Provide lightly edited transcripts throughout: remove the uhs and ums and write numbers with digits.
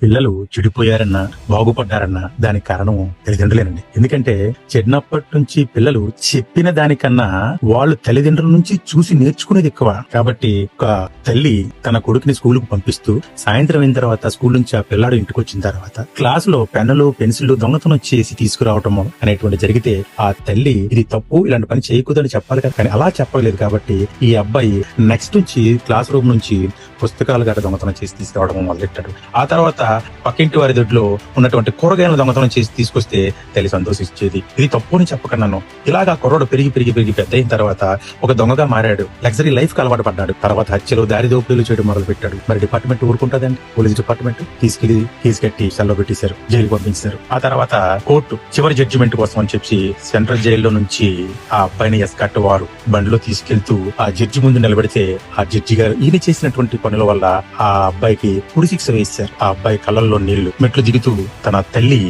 పిల్లలు చెడిపోయారన్నా బాగుపడ్డారన్నా దానికి కారణం తల్లిదండ్రులేనండి. ఎందుకంటే చిన్నప్పటి నుంచి పిల్లలు చెప్పిన దానికన్నా వాళ్ళు తల్లిదండ్రుల నుంచి చూసి నేర్చుకునేది ఎక్కువ. కాబట్టి ఒక తల్లి తన కొడుకుని స్కూల్ కు పంపిస్తూ సాయంత్రం అయిన తర్వాత స్కూల్ నుంచి ఆ పిల్లాడు ఇంటికి వచ్చిన తర్వాత క్లాస్ లో పెన్నులు పెన్సిళ్లు దొంగతనం చేసి తీసుకురావటం అనేటువంటి జరిగితే ఆ తల్లి ఇది తప్పు, ఇలాంటి పని చేయకూడదని చెప్పాలి కదా, కానీ అలా చెప్పలేదు. కాబట్టి ఈ అబ్బాయి నెక్స్ట్ నుంచి క్లాస్ రూమ్ నుంచి పుస్తకాలు గట్రా దొంగతనం చేసి తీసుకురావడం మొదలెట్టాడు. ఆ తర్వాత పక్కింటి వారి దొడ్లో ఉన్నటువంటి కూరగాయలు దొంగతనం చేసి తీసుకొస్తే తల్లి సంతోషించేది. ఇది తప్పు అని చెప్పకన్నాను. ఇలాగా కుర్రోడు పెరిగి పెరిగి పెరిగి పెద్ద అయిన తర్వాత ఒక దొంగగా మారాడు. లగ్జరీ లైఫ్ కి అలవాటు పడ్డాడు. తర్వాత హత్యలు దారి దోపిడీలు చేయడం మొదలు పెట్టాడు. మరి డిపార్ట్మెంట్ ఊరుకుంటుందండి? పోలీస్ డిపార్ట్మెంట్ తీసుకెళ్లి కేసు కట్టి సెల్లో పెట్టేశారు, జైలుకి పంపించారు. ఆ తర్వాత కోర్టు చివరి జడ్జిమెంట్ కోసం అని చెప్పి సెంట్రల్ జైల్లో నుంచి ఆ అబ్బాయిని ఎస్కాట్ వారు బండిలో తీసుకెళ్తూ ఆ జడ్జి ముందు నిలబెడితే ఆ జడ్జి గారు ఈయన చేసినటువంటి పనుల వల్ల ఆ అబ్బాయికి ఉరి శిక్ష వేశారు. ఆ అబ్బాయి కళ్ళల్లో నీళ్లు. మెట్లు దిగుతూ తన తల్లి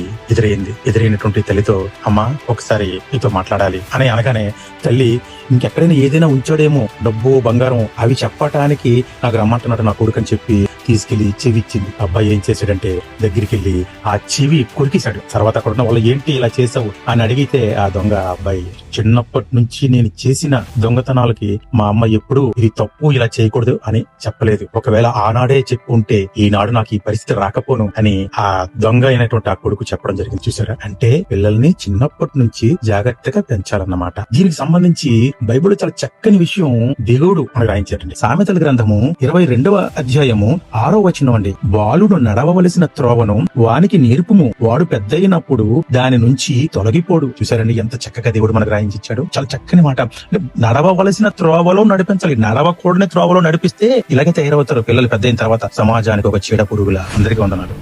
ఎదురైనటువంటి తల్లితో, అమ్మా ఒకసారి నీతో మాట్లాడాలి అని అనగానే తల్లి ఇంకెక్కడైనా ఏదైనా ఉంచాడేమో, డబ్బు బంగారం అవి చెప్పటానికి నాకు రమ్మంటున్నాడు నా కొడుకు అని చెప్పి తీసుకెళ్లి చెవి ఇచ్చింది. అబ్బాయి ఏం చేశాడంటే దగ్గరికి వెళ్ళి ఆ చెవి కొరికేశాడు. తర్వాత అక్కడ ఉన్న వాళ్ళు ఏంటి ఇలా చేసావు అని అడిగితే ఆ దొంగ అబ్బాయి, చిన్నప్పటి నుంచి నేను చేసిన దొంగతనాలకి మా అమ్మ ఎప్పుడు ఇది తప్పు ఇలా చేయకూడదు అని చెప్పలేదు. ఒకవేళ ఆనాడే చెప్పు ఉంటే ఈనాడు నాకు ఈ పరిస్థితి రాకపోను అని ఆ దొంగ అయినటువంటి ఆ కొడుకు చెప్పడం జరిగింది. చూసారా? అంటే పిల్లల్ని చిన్నప్పటి నుంచి జాగ్రత్తగా పెంచాలన్నమాట. దీనికి సంబంధించి బైబిల్ చాలా చక్కని విషయం దేవుడు మనకు రాయించాడండి. సామెతల గ్రంథము 22వ అధ్యాయము 6వ వచనం అండి. బాలుడు నడవవలసిన త్రోవను వానికి నేర్పుము, వాడు పెద్దయినప్పుడు దాని నుంచి తొలగిపోడు. చూసారండి ఎంత చక్కగా దేవుడు మనకు రాయించాడు. చాలా చక్కని మాట. నడవవలసిన త్రోవలో నడిపించాలి. నడవకూడని త్రోవలో నడిపిస్తే ఇలాగే తయారవుతారు పిల్లలు పెద్ద అయిన తర్వాత, సమాజానికి ఒక చీడ పురుగులా. అందరికీ వందనాలు.